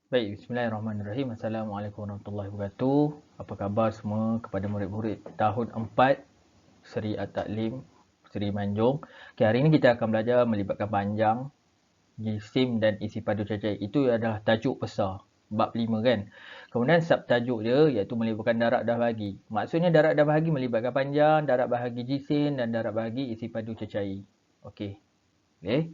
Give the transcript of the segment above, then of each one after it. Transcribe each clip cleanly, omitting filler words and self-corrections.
Baik, bismillahirrahmanirrahim. Assalamualaikum warahmatullahi wabarakatuh. Apa khabar semua kepada murid-murid tahun 4 Seri At-Taklim Seri Manjung. Okay, hari ini kita akan belajar melibatkan panjang, jisim dan isi padu cacair. Itu adalah tajuk besar, bab 5 kan. Kemudian subtajuk dia iaitu melibatkan darat dan bahagi. Maksudnya darat dan bahagi melibatkan panjang, darat bahagi jisim dan darat bahagi isi padu cacair. Okey. Okey.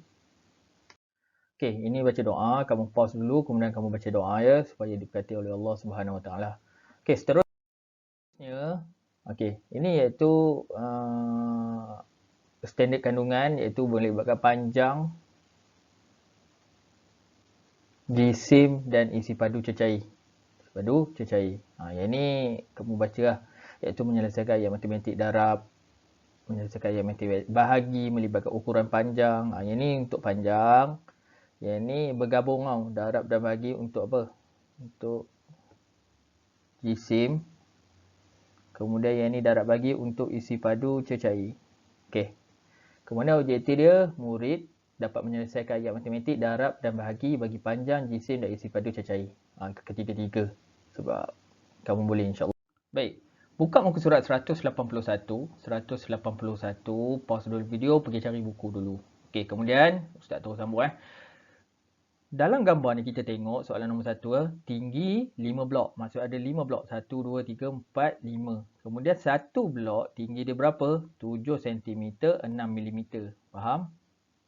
Okey, ini baca doa. Kamu pause dulu, kemudian kamu baca doa ya, supaya diberkati oleh Allah Subhanahu Wa Taala. Okey, seterusnya, okey, ini iaitu standard kandungan, iaitu boleh buatkan panjang, jisim dan isi padu cecair. Padu cecair. Yang ni kamu baca lah, iaitu menyelesaikan ayat matematik darab, menyelesaikan ayat matematik bahagi, melibatkan ukuran panjang. Yang ni untuk panjang. Yang ni bergabung tau, darab dan bahagi untuk apa? Untuk jisim. Kemudian yang ni darab bagi untuk isi padu cecair. Okey. Kemudian objektif dia, murid dapat menyelesaikan ayat matematik darab dan bahagi bagi panjang, jisim dan isi padu cecair. Ketiga-tiga. Sebab kamu boleh insya-Allah. Baik. Buka muka surat 181. 181. Pause dulu video, pergi cari buku dulu. Okey, kemudian Ustaz terus sambung Dalam gambar ni kita tengok soalan nombor 1, tinggi 5 blok. Maksud ada 5 blok. 1, 2, 3, 4, 5. Kemudian satu blok tinggi dia berapa? 7 cm, 6 mm. Faham?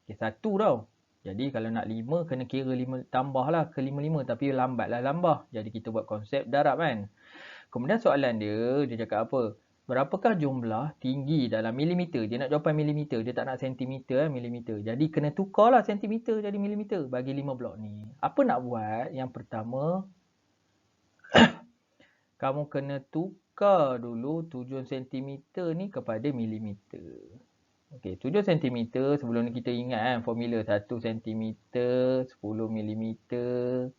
Okay, satu tau. Jadi kalau nak 5, kena kira 5, tambahlah ke 5, tapi lambatlah tambah. Jadi kita buat konsep darab kan. Kemudian soalan dia cakap apa? Berapakah jumlah tinggi dalam milimeter? Dia nak jawapan milimeter. Dia tak nak sentimeter, milimeter. Jadi kena tukarlah sentimeter jadi milimeter bagi 5 blok ni. Apa nak buat? Yang pertama, kamu kena tukar dulu 7 cm ni kepada milimeter. Okey, 7 cm sebelum ni kita ingat kan formula 1 cm, 10 milimeter.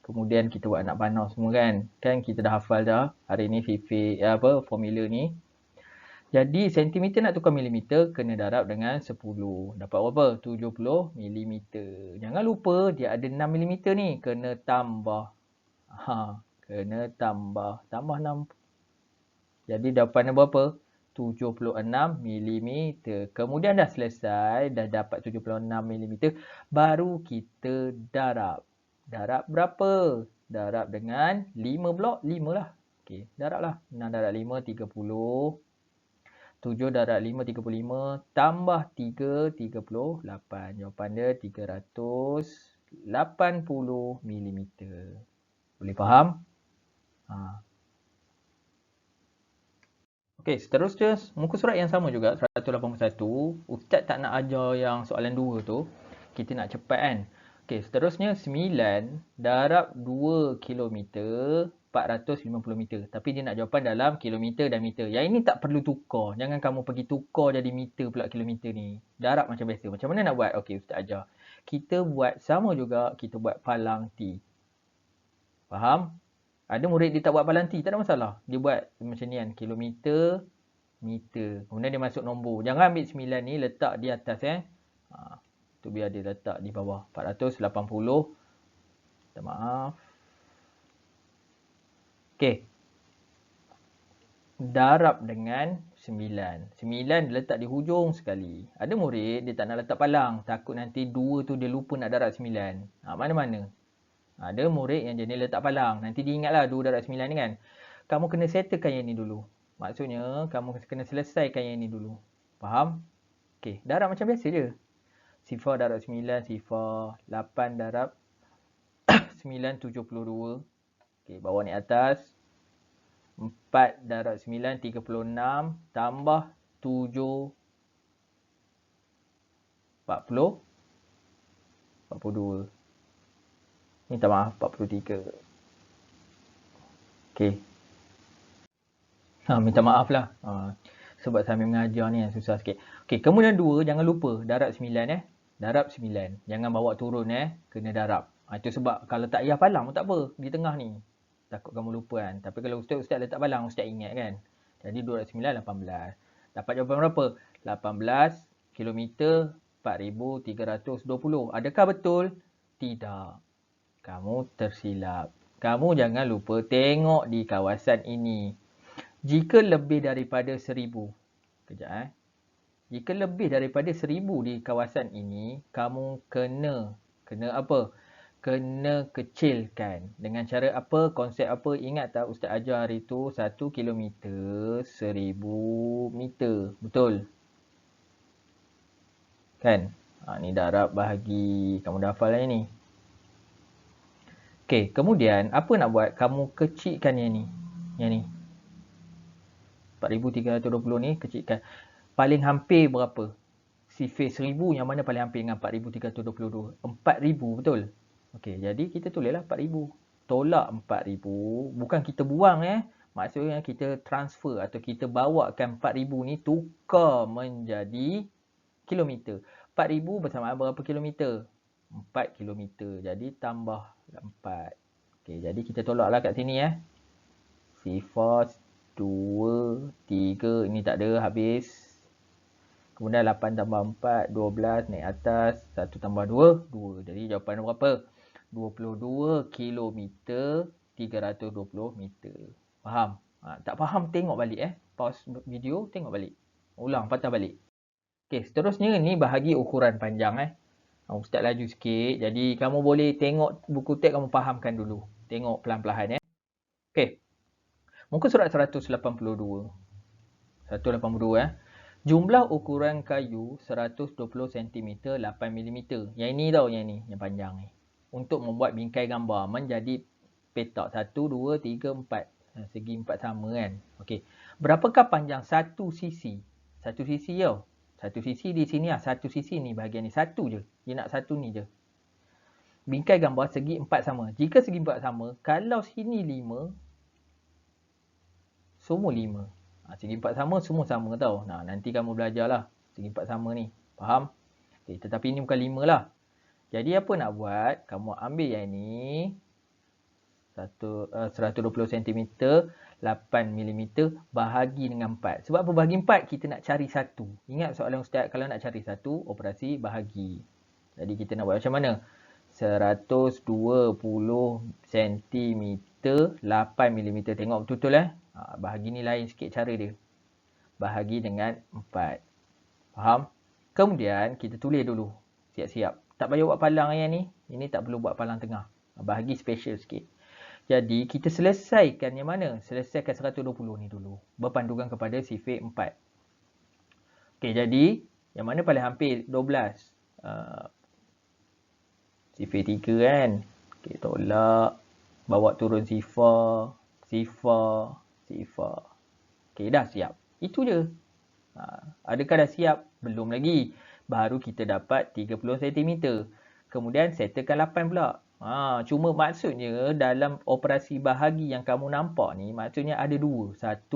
Kemudian kita buat anak panah semua kan. Kan kita dah hafal dah hari ni formula ni. Jadi sentimeter nak tukar milimeter kena darab dengan 10. Dapat berapa? 70 milimeter. Jangan lupa dia ada 6 milimeter ni. Kena tambah. Kena tambah. Tambah 6. Jadi jawapannya berapa? 76 milimeter. Kemudian dah selesai. Dah dapat 76 milimeter. Baru kita darab. Darab berapa? Darab dengan 5 blok, 5 lah. Okey, darab lah. 6 darab 5, 30. 7 darab 5, 35. Tambah 3, 38. Jawapan dia 380 milimeter. Boleh faham? Okey, seterusnya muka surat yang sama juga, 181. Ustaz tak nak ajar yang soalan 2 tu. Kita nak cepat kan. Okey, seterusnya 9 darab 2 kilometer 450 meter. Tapi dia nak jawapan dalam kilometer dan meter. Yang ini tak perlu tukar. Jangan kamu pergi tukar jadi meter pula kilometer ni. Darab macam biasa. Macam mana nak buat? Okey, Ustaz ajar. Kita buat sama juga, kita buat palang T. Faham? Ada murid dia tak buat palang T, tak ada masalah. Dia buat macam ni kan, kilometer, meter. Kemudian dia masuk nombor. Jangan ambil 9 ni, letak di atas tu biar dia letak di bawah. 480. Minta maaf. Okey. Darab dengan 9. 9 dia letak di hujung sekali. Ada murid dia tak nak letak palang. Takut nanti 2 tu dia lupa nak darab 9. Mana-mana. Ada murid yang jenis letak palang. Nanti dia ingatlah 2 darab 9 ni kan. Kamu kena settlekan yang ni dulu. Maksudnya, kamu kena selesaikan yang ni dulu. Faham? Okey, darab macam biasa je. Sifar darab 9, sifar 8 darab 9, 72. Okey, bawah ni atas. 4 darab 9, 36. Tambah 7, 40. 42. Minta maaf, 43. Okey. Minta maaf lah. Sebab sambil mengajar ni yang susah sikit. Okey, kemudian 2, jangan lupa darab 9 Darab 9. Jangan bawa turun kena darab. Itu sebab kalau tak payah palang pun tak apa di tengah ni. Takut kamu lupa kan. Tapi kalau ustaz letak palang, ustaz ingat kan. Jadi 2 darab 9, 18. Dapat jawapan berapa? 18 kilometer 4,320. Adakah betul? Tidak. Kamu tersilap. Kamu jangan lupa tengok di kawasan ini. Jika lebih daripada 1000. Kejap Jika lebih daripada 1000 di kawasan ini, kamu kena apa? Kena kecilkan. Dengan cara apa? Konsep apa? Ingat tak Ustaz ajar hari tu 1 kilometer 1000 meter. Betul? Kan? Ni darab bahagi. Kamu dah hafal yang ni. Okey, kemudian apa nak buat? Kamu kecilkan yang ni. Yang ni. 4320 ni kecilkan. Paling hampir berapa? Sifir 1000 yang mana paling hampir dengan 4322? 4000, betul? Okey, jadi kita tulislah 4000. Tolak 4000, bukan kita buang Maksudnya kita transfer atau kita bawakan 4000 ni tukar menjadi kilometer. 4000 bersamaan berapa kilometer? 4 kilometer. Jadi tambah 4. Okey, jadi kita tolaklah kat sini Sifar 2, 3, ini tak ada, habis. Kemudian 8 tambah 4, 12, naik atas. 1 tambah 2, 2. Jadi jawapan berapa? 22 kilometer 320 meter. Faham? Tak faham tengok balik Pause video, tengok balik. Ulang, patah balik. Okey, seterusnya ni bahagi ukuran panjang Ustaz laju sikit. Jadi kamu boleh tengok buku teks, kamu fahamkan dulu. Tengok pelan-pelan Okey. Muka surat 182. 182 Jumlah ukuran kayu 120 cm 8 mm. Yang ini tau, yang ni, yang panjang ni. Untuk membuat bingkai gambar menjadi petak 1, 2, 3, 4. Segi 4 sama kan. Okey. Berapakah panjang satu sisi? Satu sisi tau. Satu sisi di sini satu sisi ni bahagian ni. Satu je. Dia nak satu ni je. Bingkai gambar segi 4 sama. Jika segi 4 sama, kalau sini 5, semua 5. Segi 4 sama, semua sama tau. Nanti kamu belajarlah segi 4 sama ni. Faham? Okay, tetapi ini bukan 5 lah. Jadi apa nak buat? Kamu ambil yang ni. 120 cm, 8 mm bahagi dengan 4. Sebab apa bahagi 4? Kita nak cari 1. Ingat soalan Ustaz, kalau nak cari 1, operasi bahagi. Jadi kita nak buat macam mana? 120 cm, 8 mm. Tengok betul-betul bahagi ni lain sikit cara dia. Bahagi dengan 4. Faham? Kemudian kita tulis dulu. Siap-siap. Tak payah buat palang yang ni. Ini tak perlu buat palang tengah. Bahagi special sikit. Jadi kita selesaikan yang mana? Selesaikan 120 ni dulu. Berpandukan kepada sifir 4. Okey, jadi yang mana paling hampir? 12. Sifir 3 kan. Okey, tolak. Bawa turun sifar. Sifar. Sifar. Okey, dah siap. Itu je. Adakah dah siap? Belum lagi. Baru kita dapat 30 cm. Kemudian settlekan 8 pula. Cuma maksudnya dalam operasi bahagi yang kamu nampak ni, maksudnya ada 2. 1,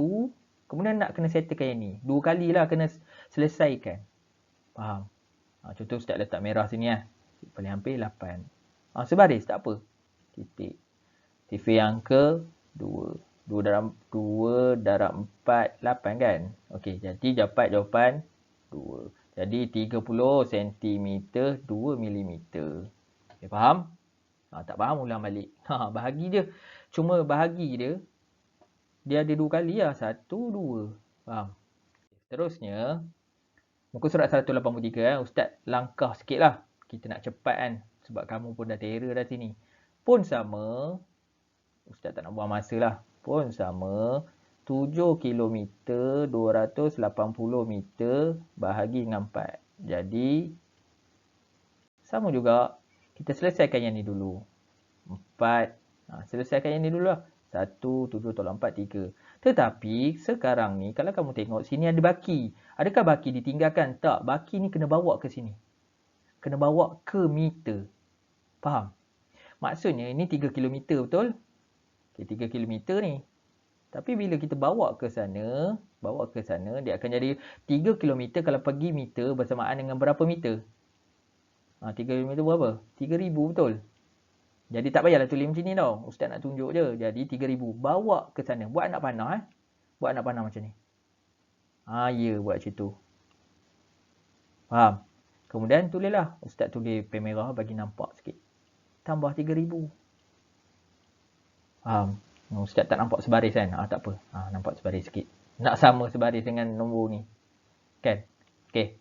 kemudian nak kena settlekan yang ni. 2 kali lah kena selesaikan. Faham? Contoh Ustaz letak merah sini paling hampir 8. Sebaris tak apa. Titik. Sifir yang ke 2. 2 darab 4, 8 kan? Okey, jadi dapat jawapan 2. Jadi 30 cm 2 mm. Okay, faham? Tak faham ulang balik. Bahagi je. Cuma bahagi dia ada 2 kali 1, 2. Faham? Seterusnya, muka surat 183 Ustaz langkah sikit lah. Kita nak cepat kan. Sebab kamu pun dah terror dah sini. Pun sama. Ustaz tak nak buang masa lah. Pun sama. 7 km 280 meter bahagi dengan 4. Jadi, sama juga. Kita selesaikan yang ni dulu. 4. Selesaikan yang ni dulu lah. 1, 7 tolak 4, 3. Tetapi sekarang ni kalau kamu tengok sini ada baki. Adakah baki ditinggalkan? Tak. Baki ni kena bawa ke sini. Kena bawa ke meter. Faham? Maksudnya ini 3 km betul? Okay, 3 km ni. Tapi bila kita bawa ke sana, dia akan jadi 3 km kalau pergi meter bersamaan dengan berapa meter? 3 km berapa? 3000 betul? Jadi tak payahlah tulis macam ni tau. Ustaz nak tunjuk je. Jadi 3000. Bawa ke sana. Buat anak panah Buat anak panah macam ni. Ya, buat macam tu. Faham? Kemudian tulislah. Ustaz tulis pen merah bagi nampak sikit. Tambah 3000. Faham? Ustaz tak nampak sebaris kan? Tak apa. Nampak sebaris sikit. Nak sama sebaris dengan nombor ni. Kan? Okey.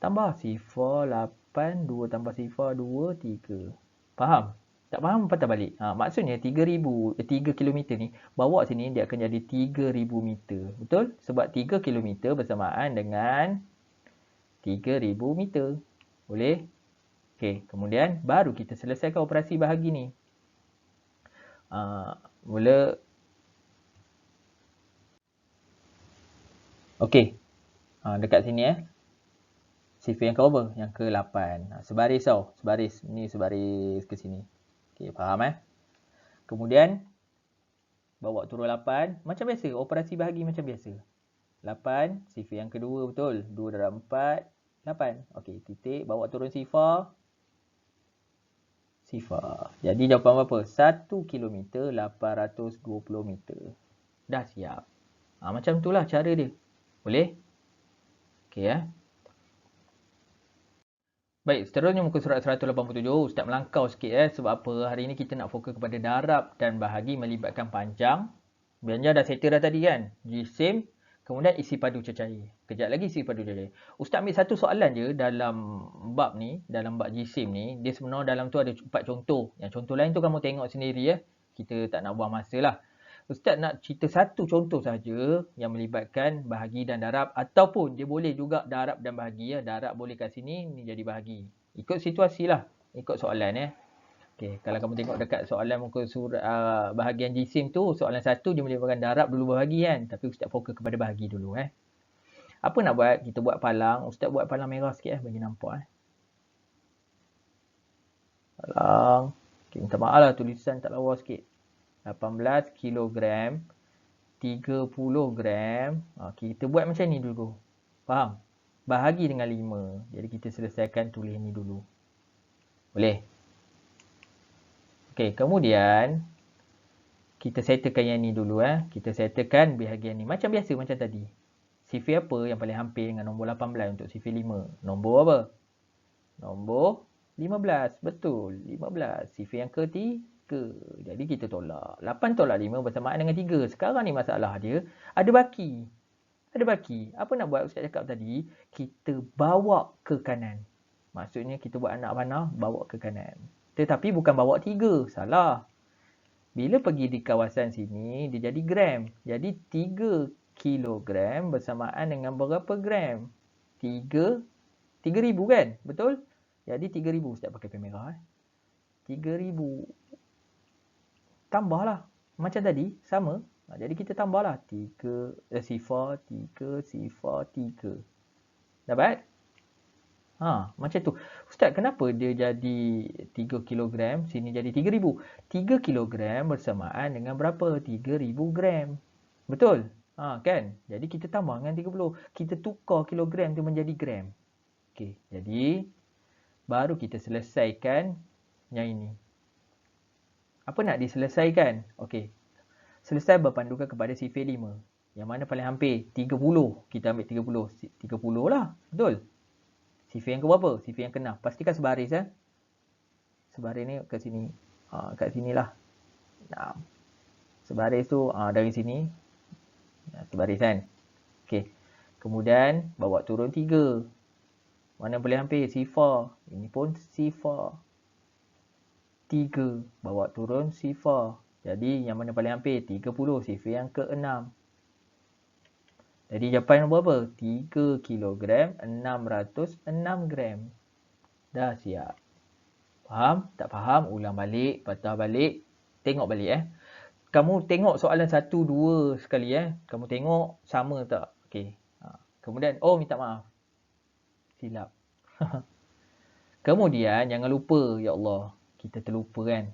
Tambah sifar 8, 2 tambah sifar 2, 3. Faham? Tak faham patah balik. Maksudnya 3 kilometer ni bawa sini dia akan jadi 3000 meter. Betul? Sebab 3 kilometer bersamaan dengan 3000 meter. Boleh? Okey, kemudian baru kita selesaikan operasi bahagi ni. Mula. Okey. Dekat sini sifar yang ke berapa? Yang ke-8. Sebaris tau. Sebaris. Ni sebaris ke sini. Okey, faham Kemudian bawa turun 8. Macam biasa, operasi bahagi macam biasa. 8, sifar yang kedua betul. 2 darab 4, 8. Okey, titik. Bawa turun sifar. Jadi jawapan berapa? 1 km 820 meter. Dah siap. Macam itulah cara dia. Boleh? Okey Baik, seterusnya muka surat 187. Ustaz melangkau sikit sebab apa? Hari ini kita nak fokus kepada darab dan bahagi melibatkan panjang. Belanja dah settle dah tadi kan? Jisim, kemudian isi padu cecair. Kejap lagi isi padu cecair. Ustaz ambil satu soalan je dalam bab ni, dalam bab jisim ni. Dia sebenarnya dalam tu ada 4 contoh. Yang contoh lain tu kamu tengok sendiri Kita tak nak buang masa lah. Ustaz nak cerita satu contoh saja yang melibatkan bahagi dan darab, ataupun dia boleh juga darab dan bahagi Darab boleh kat sini, ni jadi bahagi. Ikut situasi lah, ikut soalan Okey, kalau kamu tengok dekat soalan muka surat bahagian jisim tu, soalan 1 dia melibatkan darab dulu bahagi kan. Tapi Ustaz fokus kepada bahagi dulu Apa nak buat? Kita buat palang. Ustaz buat palang merah sikit bagi nampak Palang. Okey, minta maaf lah tulisan tak lawa sikit. 18 kilogram, 30 gram. Kita buat macam ni dulu. Faham? Bahagi dengan 5. Jadi kita selesaikan tulis ni dulu. Boleh? Okey, kemudian kita settlekan yang ni dulu Kita settlekan bahagian ni. Macam biasa macam tadi. Sifar apa yang paling hampir dengan nombor 18 untuk sifar 5? Nombor apa? Nombor 15. Betul. 15. Sifar yang ketiga. Jadi kita tolak. 8 tolak 5 bersamaan dengan 3. Sekarang ni masalah dia ada baki. Ada baki. Apa nak buat? Ustaz cakap tadi, kita bawa ke kanan. Maksudnya kita buat anak panah, bawa ke kanan. Tetapi bukan bawa 3. Salah. Bila pergi di kawasan sini, dia jadi gram. Jadi 3 kilogram bersamaan dengan berapa gram? 3,000 kan? Betul? Jadi 3,000. Ustaz pakai pen merah 3,000. Tambahlah. Macam tadi, sama. Jadi kita tambahlah. 3, sifar 3, sifar 3. Dapat? Macam tu. Ustaz, kenapa dia jadi 3 kilogram? Sini jadi 3,000. 3 kilogram bersamaan dengan berapa? 3,000 gram. Betul? Kan? Jadi kita tambah dengan 30. Kita tukar kilogram tu menjadi gram. Okey, jadi baru kita selesaikan yang ini. Apa nak diselesaikan? Okey. Selesai berpandukan kepada sifar 5. Yang mana paling hampir? 30. Kita ambil 30. 30 lah. Betul? Sifar yang ke berapa? Sifar yang ke-6. Pastikan sebaris Sebaris ni kat sini. Kat sinilah. 6. Sebaris tu dari sini. Sebaris kan? Okey. Kemudian bawa turun 3. Mana boleh hampir? Sifar. Ini pun sifar. 3. Bawa turun sifar. Jadi yang mana paling hampir? 30. Sifar yang ke-6. Jadi jawapan berapa? 3 kilogram 606 gram. Dah siap. Faham? Tak faham? Ulang balik. Patah balik. Tengok balik Kamu tengok soalan 1, 2 sekali Kamu tengok sama tak? Okey. Kemudian, minta maaf. Silap. Kemudian jangan lupa, ya Allah. Kita terlupa kan.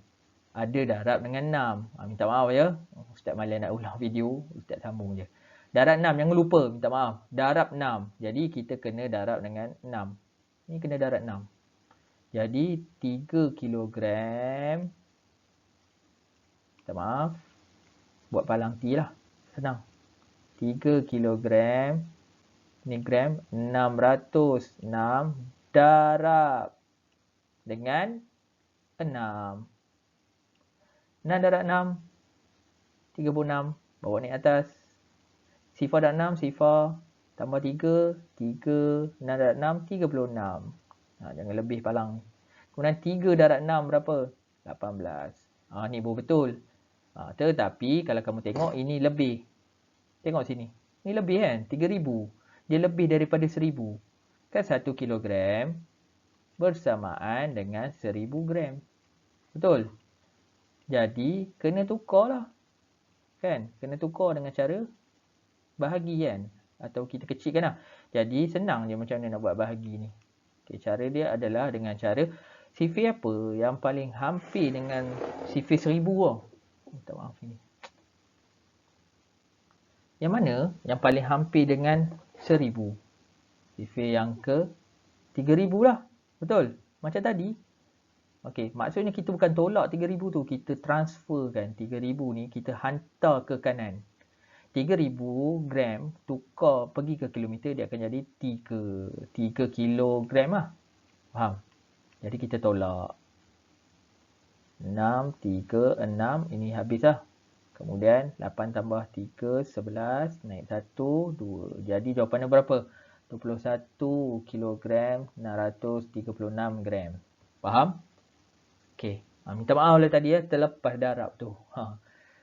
Ada darab dengan 6. Minta maaf Ustaz malas nak ulang video. Ustaz sambung je. Darab 6. Jangan lupa. Minta maaf. Darab 6. Jadi kita kena darab dengan 6. Ni kena darab 6. Jadi 3 kilogram. Minta maaf. Buat palang T lah. Senang. 3 kilogram. Ni gram. 606 darab dengan 6. 6 darab 6. 36. Bawa naik atas. Sifar darab 6, sifar. Tambah 3, 3. 6 darab 6, 36. Jangan lebih palang ni. Kemudian 3 darab 6 berapa? 18. Ni baru betul. Tetapi kalau kamu tengok ini lebih. Tengok sini. Ni lebih kan? 3000. Dia lebih daripada 1000. Kan 1 kilogram bersamaan dengan 1000 gram. Betul? Jadi, kena tukar lah. Kan? Kena tukar dengan cara bahagi kan? Atau kita kecilkan lah. Jadi, senang je macam mana nak buat bahagi ni. Okay, cara dia adalah dengan cara sifir apa yang paling hampir dengan sifir 1000 lah. Minta maaf ini. Yang mana yang paling hampir dengan 1000? Sifir yang ke 3000 lah. Betul? Macam tadi. Okey, maksudnya kita bukan tolak 3000 tu. Kita transferkan 3000 ni, kita hantar ke kanan. 3000 gram tukar pergi ke kilometer, dia akan jadi 3 kilogram lah. Faham? Jadi kita tolak. 6, 3, 6. Ini habis lah. Kemudian 8 tambah 3, 11. Naik 1, 2. Jadi jawapannya berapa? 21 kilogram 636 gram. Faham? Okey. Minta maaf lah tadi terlepas darab tu.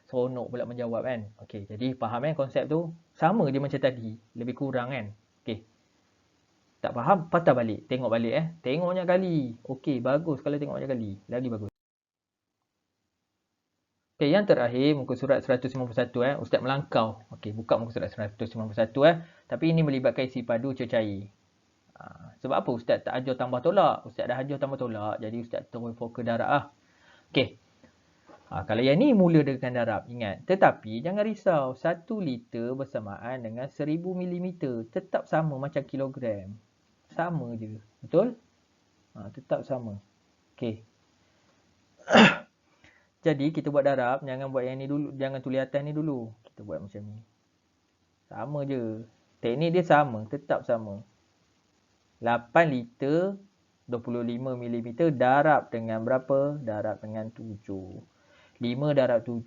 Seronok pula menjawab kan. Okey, jadi faham konsep tu? Sama je macam tadi. Lebih kurang kan. Okey. Tak faham? Patah balik. Tengok balik Tengok banyak kali. Okey, bagus kalau tengok banyak kali. Lagi bagus. Okey, yang terakhir muka surat 191 Ustaz melangkau. Okey, buka muka surat 191 tapi ini melibatkan isi padu cecair. Sebab apa Ustaz tak ajar tambah tolak? Ustaz dah ajar tambah tolak. Jadi Ustaz terus fokus darab lah. Okey. Kalau yang ni mula dengan darab, ingat. Tetapi jangan risau. 1 liter bersamaan dengan 1000 mm. Tetap sama macam kilogram. Sama je. Betul? Tetap sama. Okey. Jadi kita buat darab. Jangan buat yang ni dulu. Jangan tulis atas ni dulu. Kita buat macam ni. Sama je. Teknik dia sama. Tetap sama. 8 liter 25 mm darab dengan berapa? Darab dengan 7. 5 darab 7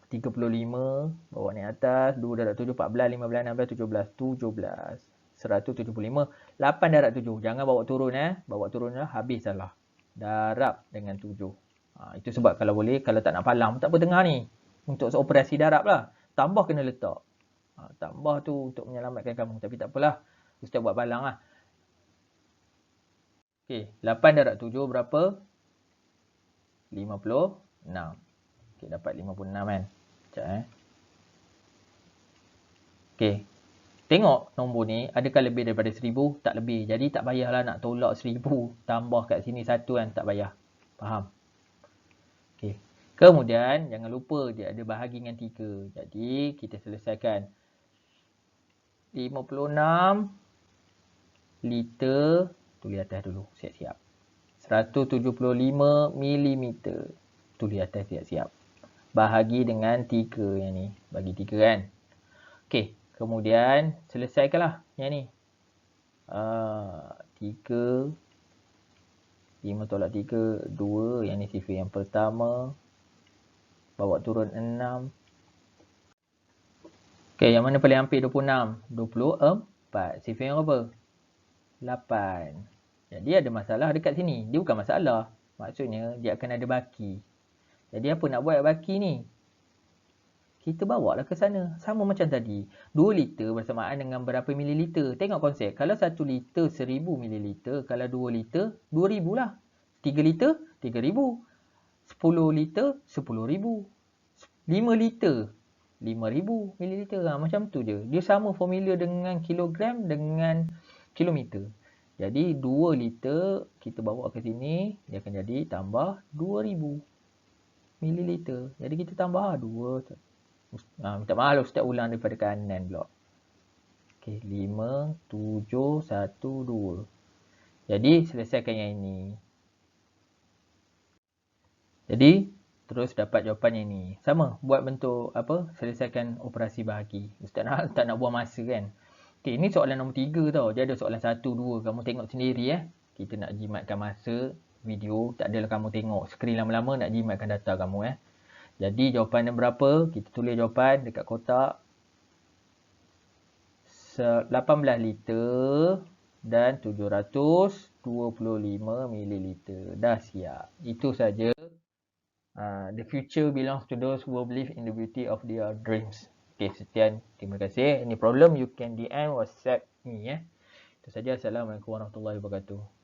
35. Bawa naik atas. 2 darab 7 14, 15, 16, 17. 175. 8 darab 7. Jangan bawa turun Bawa turun habis salah. Darab dengan 7. Itu sebab kalau boleh, kalau tak nak palang tak apa tengah ni. Untuk operasi darab lah. Tambah kena letak. Tambah tu untuk menyelamatkan kamu. Tapi tak apalah. Ustaz buat palang lah. Okey, 8 darab 7 berapa? 56. Okey, dapat 56 kan. Sekejap Okey. Tengok nombor ni, adakah lebih daripada 1000? Tak lebih. Jadi tak payahlah nak tolak 1000. Tambah kat sini 1 kan, tak payah. Faham? Okey. Kemudian, jangan lupa dia ada bahagi dengan 3. Jadi, kita selesaikan. 56 liter. Tulis atas dulu, siap-siap. 175 mm. Tulis atas siap-siap. Bahagi dengan 3 yang ni. Bagi 3 kan. Okey. Kemudian, selesaikanlah yang ni. 3. 5 tolak 3. 2. Yang ni sifir yang pertama. Bawa turun 6. Okey, yang mana paling hampir 26? 24. Sifir yang apa? 8. Jadi ada masalah dekat sini. Dia bukan masalah. Maksudnya dia akan ada baki. Jadi apa nak buat baki ni? Kita bawa lah ke sana. Sama macam tadi. 2 liter bersamaan dengan berapa mililiter. Tengok konsep. Kalau 1 liter 1000 mililiter. Kalau 2 liter 2000 lah. 3 liter 3000. 10 liter 10,000. 5 liter 5000 mililiter. Macam tu je. Dia sama formula dengan kilogram dengan kilometer. Jadi 2 liter kita bawa ke sini. Dia akan jadi tambah 2000 mililiter. Jadi kita tambah 2. Minta maaf lah Ustaz ulang daripada kanan pula. Okey, 5, 7, 1, 2. Jadi selesaikan yang ini. Jadi terus dapat jawapan yang ni. Sama, buat bentuk apa? Selesaikan operasi bahagi. Ustaz tak nak buang masa kan. Okey, ini soalan nombor 3 tau. Dia ada soalan 1, 2. Kamu tengok sendiri Kita nak jimatkan masa video. Tak adalah kamu tengok skrin lama-lama nak jimatkan data kamu Jadi jawapan yang berapa? Kita tulis jawapan dekat kotak. 18 liter dan 725 mililiter. Dah siap. Itu saja. The future belongs to those who believe in the beauty of their dreams. Okay, sekian. Terima kasih. Any problem you can DM WhatsApp me. Itu saja. Assalamualaikum warahmatullahi wabarakatuh.